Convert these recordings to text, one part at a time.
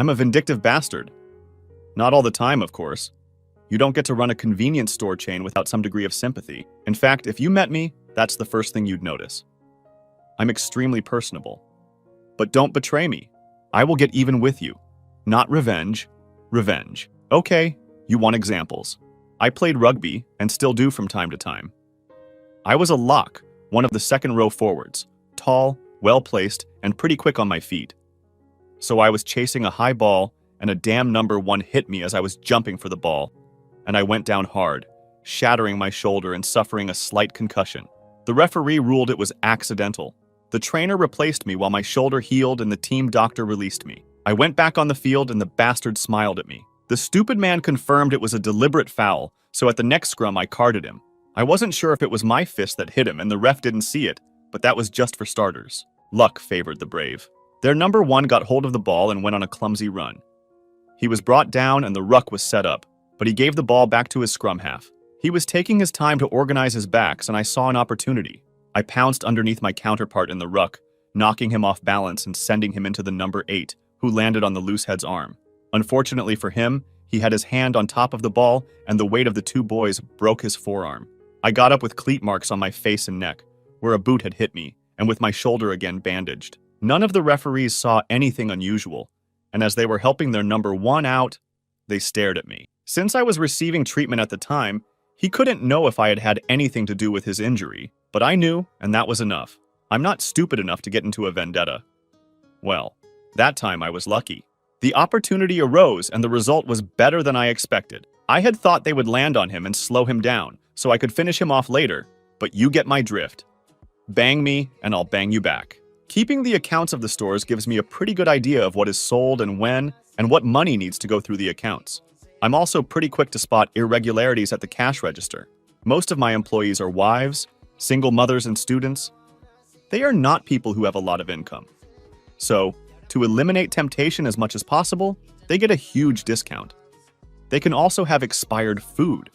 I'm a vindictive bastard. Not all the time, of course. You don't get to run a convenience store chain without some degree of sympathy. In fact, if you met me, that's the first thing you'd notice. I'm extremely personable. But don't betray me. I will get even with you. Not revenge. Revenge. Okay, you want examples. I played rugby and still do from time to time. I was a lock, one of the second row forwards, tall, well-placed, and pretty quick on my feet. So I was chasing a high ball and a damn number 1 hit me as I was jumping for the ball, and I went down hard, shattering my shoulder and suffering a slight concussion. The referee ruled it was accidental. The trainer replaced me while my shoulder healed and the team doctor released me. I went back on the field and the bastard smiled at me. The stupid man confirmed it was a deliberate foul, so at the next scrum I carded him. I wasn't sure if it was my fist that hit him and the ref didn't see it, but that was just for starters. Luck favored the brave. Their number 1 got hold of the ball and went on a clumsy run. He was brought down and the ruck was set up, but he gave the ball back to his scrum half. He was taking his time to organize his backs and I saw an opportunity. I pounced underneath my counterpart in the ruck, knocking him off balance and sending him into the number 8, who landed on the loose head's arm. Unfortunately for him, he had his hand on top of the ball and the weight of the 2 boys broke his forearm. I got up with cleat marks on my face and neck, where a boot had hit me, and with my shoulder again bandaged. None of the referees saw anything unusual, and as they were helping their number 1 out, they stared at me. Since I was receiving treatment at the time, he couldn't know if I had had anything to do with his injury, but I knew, and that was enough. I'm not stupid enough to get into a vendetta. Well, that time I was lucky. The opportunity arose and the result was better than I expected. I had thought they would land on him and slow him down, so I could finish him off later, but you get my drift. Bang me, and I'll bang you back. Keeping the accounts of the stores gives me a pretty good idea of what is sold and when, and what money needs to go through the accounts. I'm also pretty quick to spot irregularities at the cash register. Most of my employees are wives, single mothers, and students. They are not people who have a lot of income. So, to eliminate temptation as much as possible, they get a huge discount. They can also have expired food,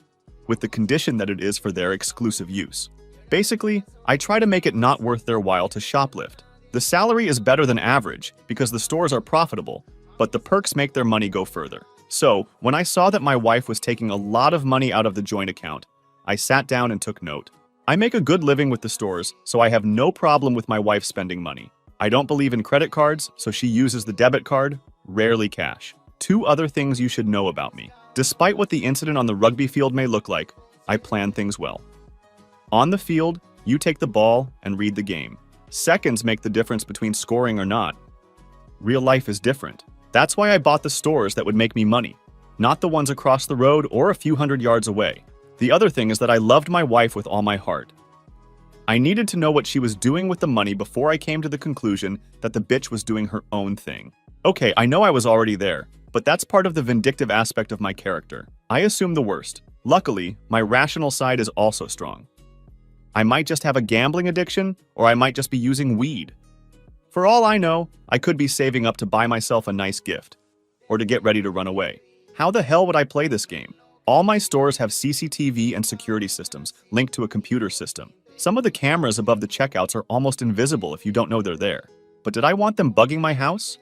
with the condition that it is for their exclusive use. Basically, I try to make it not worth their while to shoplift. The salary is better than average because the stores are profitable, but the perks make their money go further. So, when I saw that my wife was taking a lot of money out of the joint account, I sat down and took note. I make a good living with the stores, so I have no problem with my wife spending money. I don't believe in credit cards, so she uses the debit card, rarely cash. 2 other things you should know about me. Despite what the incident on the rugby field may look like, I plan things well. On the field, you take the ball and read the game. Seconds make the difference between scoring or not. Real life is different. That's why I bought the stores that would make me money, not the ones across the road or a few hundred yards away. The other thing is that I loved my wife with all my heart. I needed to know what she was doing with the money before I came to the conclusion that the bitch was doing her own thing. Okay, I know I was already there, but that's part of the vindictive aspect of my character. I assume the worst. Luckily, my rational side is also strong. I might just have a gambling addiction, or I might just be using weed. For all I know, I could be saving up to buy myself a nice gift, or to get ready to run away. How the hell would I play this game? All my stores have CCTV and security systems linked to a computer system. Some of the cameras above the checkouts are almost invisible if you don't know they're there. But did I want them bugging my house?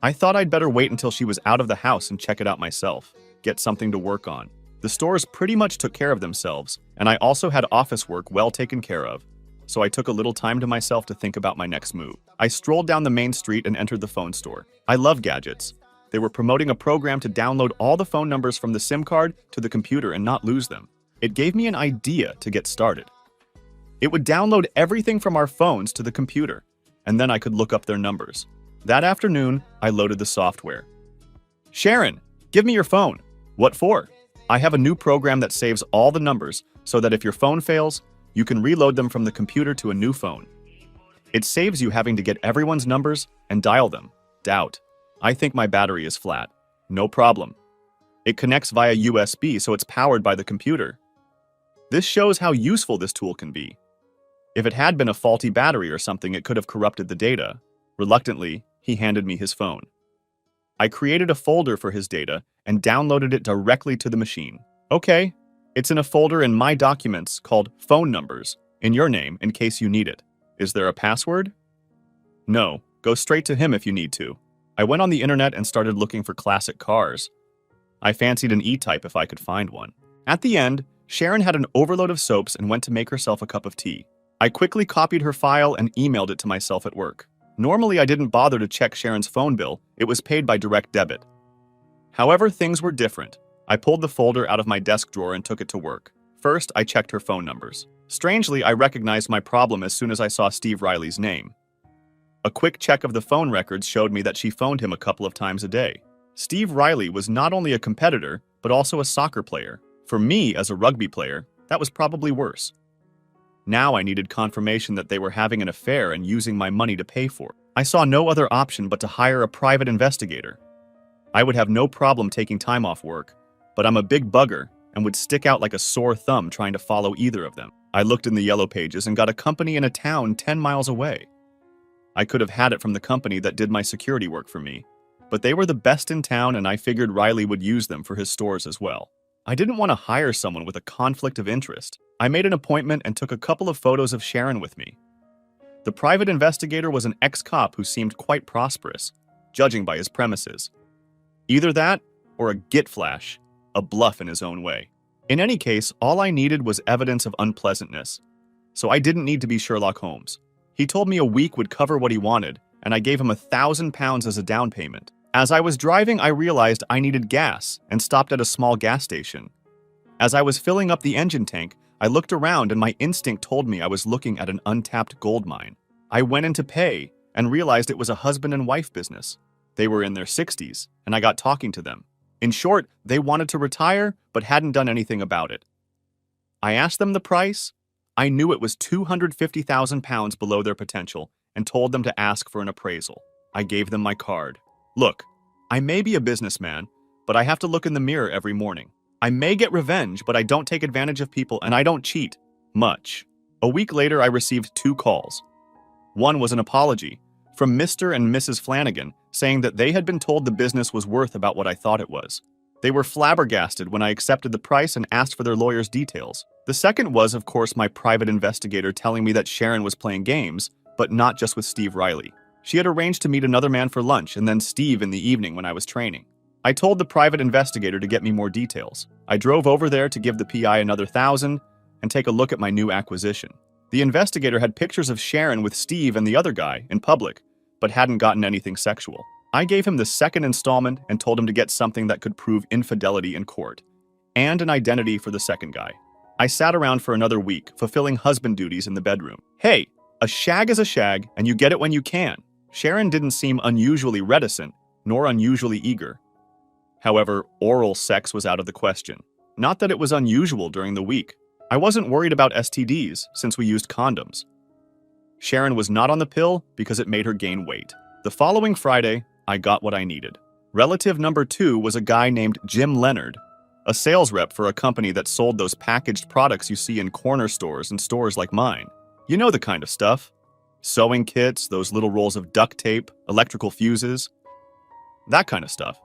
I thought I'd better wait until she was out of the house and check it out myself, get something to work on. The stores pretty much took care of themselves, and I also had office work well taken care of, so I took a little time to myself to think about my next move. I strolled down the main street and entered the phone store. I love gadgets. They were promoting a program to download all the phone numbers from the SIM card to the computer and not lose them. It gave me an idea to get started. It would download everything from our phones to the computer, and then I could look up their numbers. That afternoon, I loaded the software. Sharon, give me your phone. What for? I have a new program that saves all the numbers so that if your phone fails, you can reload them from the computer to a new phone. It saves you having to get everyone's numbers and dial them. Doubt. I think my battery is flat. No problem. It connects via USB, so it's powered by the computer. This shows how useful this tool can be. If it had been a faulty battery or something, it could have corrupted the data. Reluctantly, he handed me his phone. I created a folder for his data and downloaded it directly to the machine. Okay, it's in a folder in My Documents called Phone Numbers, in your name in case you need it. Is there a password? No, go straight to him if you need to. I went on the internet and started looking for classic cars. I fancied an E-Type if I could find one. At the end, Sharon had an overload of soaps and went to make herself a cup of tea. I quickly copied her file and emailed it to myself at work. Normally, I didn't bother to check Sharon's phone bill. It was paid by direct debit. However, things were different. I pulled the folder out of my desk drawer and took it to work. First, I checked her phone numbers. Strangely, I recognized my problem as soon as I saw Steve Riley's name. A quick check of the phone records showed me that she phoned him a couple of times a day. Steve Riley was not only a competitor, but also a soccer player. For me, as a rugby player, that was probably worse. Now I needed confirmation that they were having an affair and using my money to pay for it. I saw no other option but to hire a private investigator. I would have no problem taking time off work, but I'm a big bugger and would stick out like a sore thumb trying to follow either of them. I looked in the yellow pages and got a company in a town 10 miles away. I could have had it from the company that did my security work for me, but they were the best in town and I figured Riley would use them for his stores as well. I didn't want to hire someone with a conflict of interest. I made an appointment and took a couple of photos of Sharon with me. The private investigator was an ex-cop who seemed quite prosperous, judging by his premises. Either that, or a git flash, a bluff in his own way. In any case, all I needed was evidence of unpleasantness, so I didn't need to be Sherlock Holmes. He told me a week would cover what he wanted, and I gave him £1,000 as a down payment. As I was driving, I realized I needed gas and stopped at a small gas station. As I was filling up the engine tank, I looked around and my instinct told me I was looking at an untapped gold mine. I went in to pay and realized it was a husband and wife business. They were in their 60s, and I got talking to them. In short, they wanted to retire, but hadn't done anything about it. I asked them the price. I knew it was £250,000 below their potential and told them to ask for an appraisal. I gave them my card. Look, I may be a businessman, but I have to look in the mirror every morning. I may get revenge, but I don't take advantage of people and I don't cheat. Much. A week later, I received 2 calls. One was an apology from Mr. and Mrs. Flanagan, saying that they had been told the business was worth about what I thought it was. They were flabbergasted when I accepted the price and asked for their lawyer's details. The second was, of course, my private investigator telling me that Sharon was playing games, but not just with Steve Riley. She had arranged to meet another man for lunch and then Steve in the evening when I was training. I told the private investigator to get me more details. I drove over there to give the PI another $1,000 and take a look at my new acquisition. The investigator had pictures of Sharon with Steve and the other guy in public, but hadn't gotten anything sexual. I gave him the second installment and told him to get something that could prove infidelity in court, and an identity for the second guy. I sat around for another week, fulfilling husband duties in the bedroom. Hey, a shag is a shag, and you get it when you can. Sharon didn't seem unusually reticent, nor unusually eager. However, oral sex was out of the question. Not that it was unusual during the week. I wasn't worried about STDs, since we used condoms. Sharon was not on the pill because it made her gain weight. The following Friday, I got what I needed. Relative number 2 was a guy named Jim Leonard, a sales rep for a company that sold those packaged products you see in corner stores and stores like mine. You know the kind of stuff. Sewing kits, those little rolls of duct tape, electrical fuses. That kind of stuff.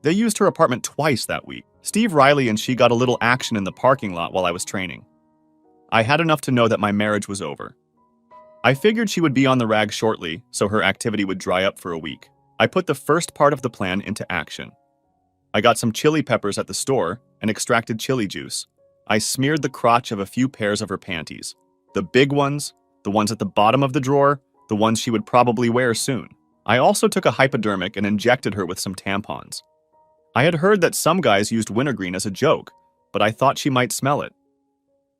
They used her apartment twice that week. Steve Riley and she got a little action in the parking lot while I was training. I had enough to know that my marriage was over. I figured she would be on the rag shortly, so her activity would dry up for a week. I put the first part of the plan into action. I got some chili peppers at the store and extracted chili juice. I smeared the crotch of a few pairs of her panties. The big ones, the ones at the bottom of the drawer, the ones she would probably wear soon. I also took a hypodermic and injected her with some tampons. I had heard that some guys used wintergreen as a joke, but I thought she might smell it.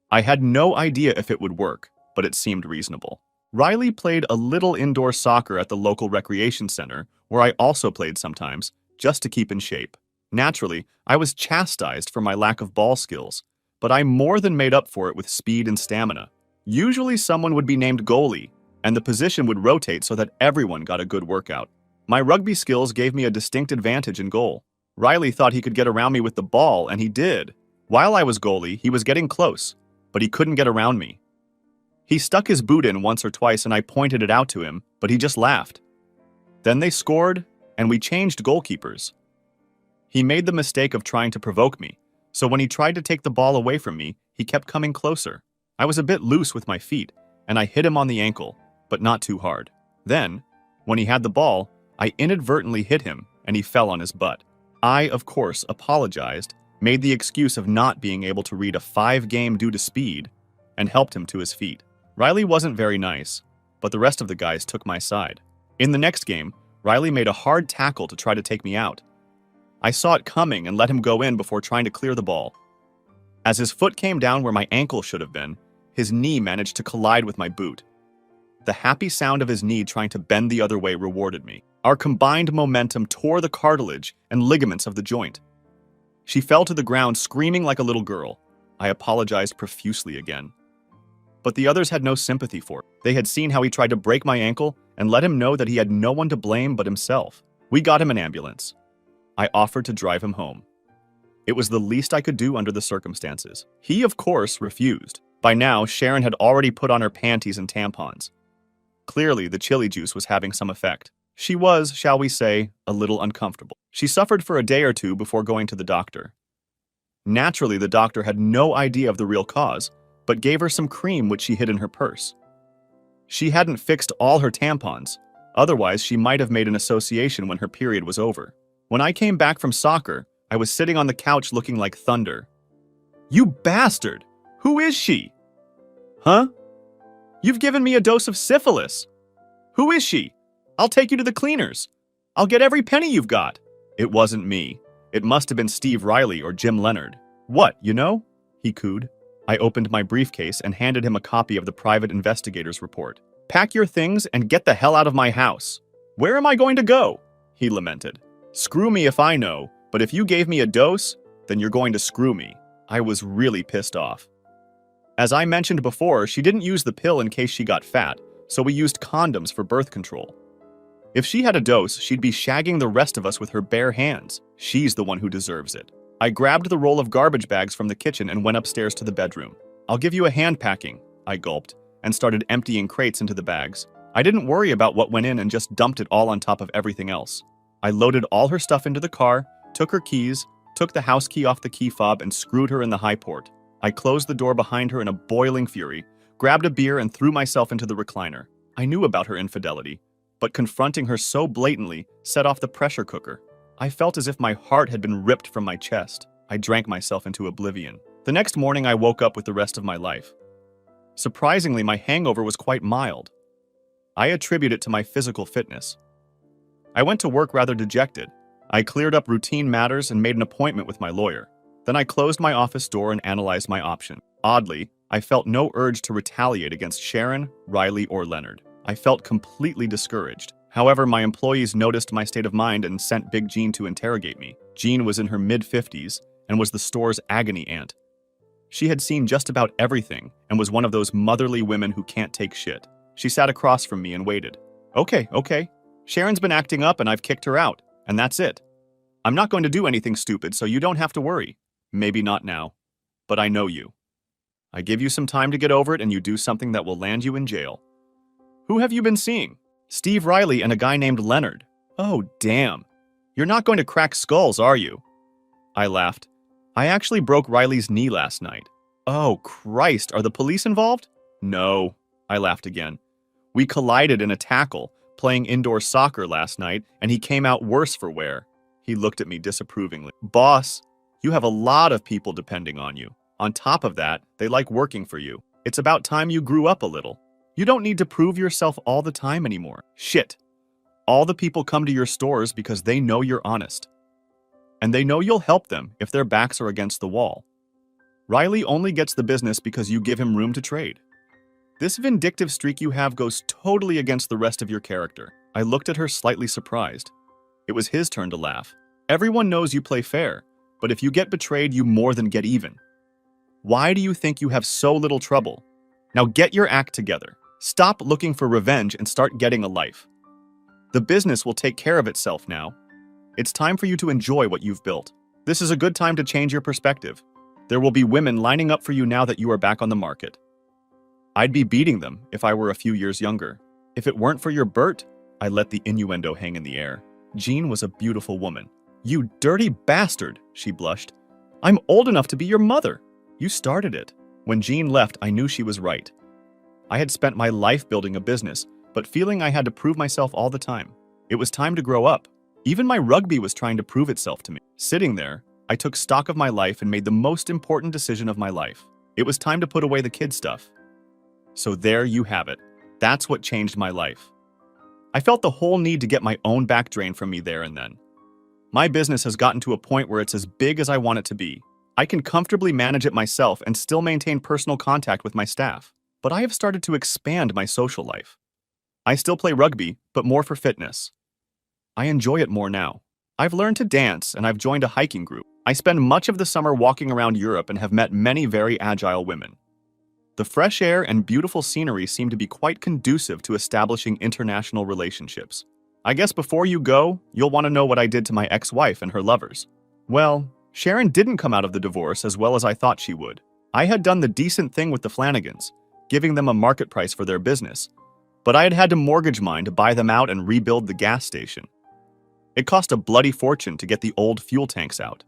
I had no idea if it would work, but it seemed reasonable. Riley played a little indoor soccer at the local recreation center, where I also played sometimes, just to keep in shape. Naturally, I was chastised for my lack of ball skills, but I more than made up for it with speed and stamina. Usually someone would be named goalie, and the position would rotate so that everyone got a good workout. My rugby skills gave me a distinct advantage in goal. Riley thought he could get around me with the ball, and he did. While I was goalie, he was getting close, but he couldn't get around me. He stuck his boot in once or twice and I pointed it out to him, but he just laughed. Then they scored, and we changed goalkeepers. He made the mistake of trying to provoke me, so when he tried to take the ball away from me, he kept coming closer. I was a bit loose with my feet, and I hit him on the ankle, but not too hard. Then, when he had the ball, I inadvertently hit him, and he fell on his butt. I, of course, apologized, made the excuse of not being able to read a 5-game due to speed, and helped him to his feet. Riley wasn't very nice, but the rest of the guys took my side. In the next game, Riley made a hard tackle to try to take me out. I saw it coming and let him go in before trying to clear the ball. As his foot came down where my ankle should have been, his knee managed to collide with my boot. The happy sound of his knee trying to bend the other way rewarded me. Our combined momentum tore the cartilage and ligaments of the joint. She fell to the ground screaming like a little girl. I apologized profusely again. But the others had no sympathy for it. They had seen how he tried to break my ankle and let him know that he had no one to blame but himself. We got him an ambulance. I offered to drive him home. It was the least I could do under the circumstances. He, of course, refused. By now, Sharon had already put on her panties and tampons. Clearly, the chili juice was having some effect. She was, shall we say, a little uncomfortable. She suffered for a day or two before going to the doctor. Naturally, the doctor had no idea of the real cause, but gave her some cream which she hid in her purse. She hadn't fixed all her tampons, otherwise she might have made an association when her period was over. When I came back from soccer, I was sitting on the couch looking like thunder. "You bastard! Who is she?" "Huh? You've given me a dose of syphilis. Who is she? I'll take you to the cleaners. I'll get every penny you've got." It wasn't me. It must have been Steve Riley or Jim Leonard. "What, you know?" he cooed. I opened my briefcase and handed him a copy of the private investigator's report. "Pack your things and get the hell out of my house." "Where am I going to go?" he lamented. "Screw me if I know, but if you gave me a dose, then you're going to screw me." I was really pissed off. As I mentioned before, she didn't use the pill in case she got fat, so we used condoms for birth control. If she had a dose, she'd be shagging the rest of us with her bare hands. She's the one who deserves it. I grabbed the roll of garbage bags from the kitchen and went upstairs to the bedroom. "I'll give you a hand packing," I gulped, and started emptying crates into the bags. I didn't worry about what went in and just dumped it all on top of everything else. I loaded all her stuff into the car, took her keys, took the house key off the key fob, and screwed her in the high port. I closed the door behind her in a boiling fury, grabbed a beer, and threw myself into the recliner. I knew about her infidelity, but confronting her so blatantly set off the pressure cooker. I felt as if my heart had been ripped from my chest. I drank myself into oblivion. The next morning, I woke up with the rest of my life. Surprisingly, my hangover was quite mild. I attribute it to my physical fitness. I went to work rather dejected. I cleared up routine matters and made an appointment with my lawyer. Then I closed my office door and analyzed my option. Oddly, I felt no urge to retaliate against Sharon, Riley, or Leonard. I felt completely discouraged. However, my employees noticed my state of mind and sent Big Jean to interrogate me. Jean was in her mid-50s and was the store's agony aunt. She had seen just about everything and was one of those motherly women who can't take shit. She sat across from me and waited. Okay. Sharon's been acting up and I've kicked her out, and that's it. I'm not going to do anything stupid, so you don't have to worry. Maybe not now, but I know you. I give you some time to get over it and you do something that will land you in jail. Who have you been seeing? Steve Riley and a guy named Leonard. Oh, damn. You're not going to crack skulls, are you? I laughed. I actually broke Riley's knee last night. Oh, Christ, are the police involved? No, I laughed again. We collided in a tackle, playing indoor soccer last night, and he came out worse for wear. He looked at me disapprovingly. Boss, you have a lot of people depending on you. On top of that, they like working for you. It's about time you grew up a little. You don't need to prove yourself all the time anymore. Shit. All the people come to your stores because they know you're honest. And they know you'll help them if their backs are against the wall. Riley only gets the business because you give him room to trade. This vindictive streak you have goes totally against the rest of your character. I looked at her slightly surprised. It was his turn to laugh. Everyone knows you play fair, but if you get betrayed, you more than get even. Why do you think you have so little trouble? Now get your act together. Stop looking for revenge and start getting a life. The business will take care of itself now. It's time for you to enjoy what you've built. This is a good time to change your perspective. There will be women lining up for you now that you are back on the market. I'd be beating them if I were a few years younger. If it weren't for your Bert, I let the innuendo hang in the air. Jean was a beautiful woman. You dirty bastard, she blushed. I'm old enough to be your mother. You started it. When Jean left, I knew she was right. I had spent my life building a business, but feeling I had to prove myself all the time. It was time to grow up. Even my rugby was trying to prove itself to me. Sitting there, I took stock of my life and made the most important decision of my life. It was time to put away the kid stuff. So there you have it. That's what changed my life. I felt the whole need to get my own back drained from me there and then. My business has gotten to a point where it's as big as I want it to be. I can comfortably manage it myself and still maintain personal contact with my staff. But I have started to expand my social life. I still play rugby, but more for fitness. I enjoy it more now. I've learned to dance and I've joined a hiking group. I spend much of the summer walking around Europe and have met many very agile women. The fresh air and beautiful scenery seem to be quite conducive to establishing international relationships. I guess before you go, you'll want to know what I did to my ex-wife and her lovers. Well, Sharon didn't come out of the divorce as well as I thought she would. I had done the decent thing with the Flanagans, giving them a market price for their business, but I had had to mortgage mine to buy them out and rebuild the gas station. It cost a bloody fortune to get the old fuel tanks out.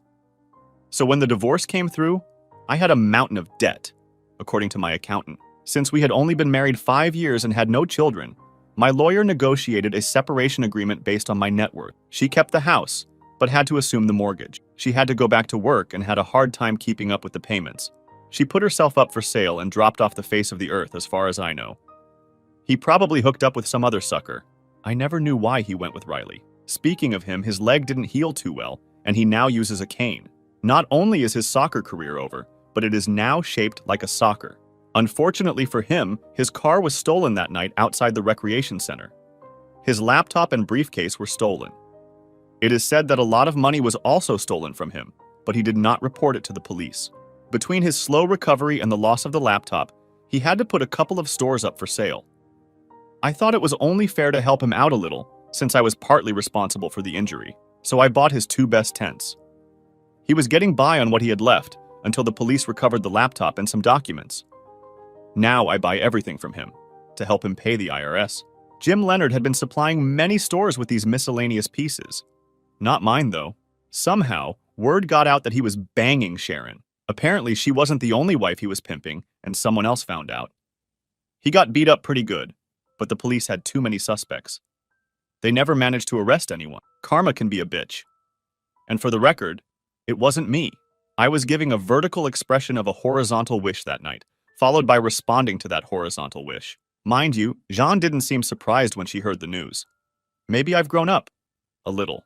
So when the divorce came through, I had a mountain of debt, according to my accountant. Since we had only been married 5 years and had no children, my lawyer negotiated a separation agreement based on my net worth. She kept the house, but had to assume the mortgage. She had to go back to work and had a hard time keeping up with the payments. She put herself up for sale and dropped off the face of the earth as far as I know. He probably hooked up with some other sucker. I never knew why he went with Riley. Speaking of him, his leg didn't heal too well, and he now uses a cane. Not only is his soccer career over, but it is now shaped like a soccer. Unfortunately for him, his car was stolen that night outside the recreation center. His laptop and briefcase were stolen. It is said that a lot of money was also stolen from him, but he did not report it to the police. Between his slow recovery and the loss of the laptop, he had to put a couple of stores up for sale. I thought it was only fair to help him out a little, since I was partly responsible for the injury, so I bought his 2 best tents. He was getting by on what he had left until the police recovered the laptop and some documents. Now I buy everything from him, to help him pay the IRS. Jim Leonard had been supplying many stores with these miscellaneous pieces. Not mine, though. Somehow, word got out that he was banging Sharon. Apparently, she wasn't the only wife he was pimping, and someone else found out. He got beat up pretty good, but the police had too many suspects. They never managed to arrest anyone. Karma can be a bitch. And for the record, it wasn't me. I was giving a vertical expression of a horizontal wish that night, followed by responding to that horizontal wish. Mind you, Jean didn't seem surprised when she heard the news. Maybe I've grown up. A little.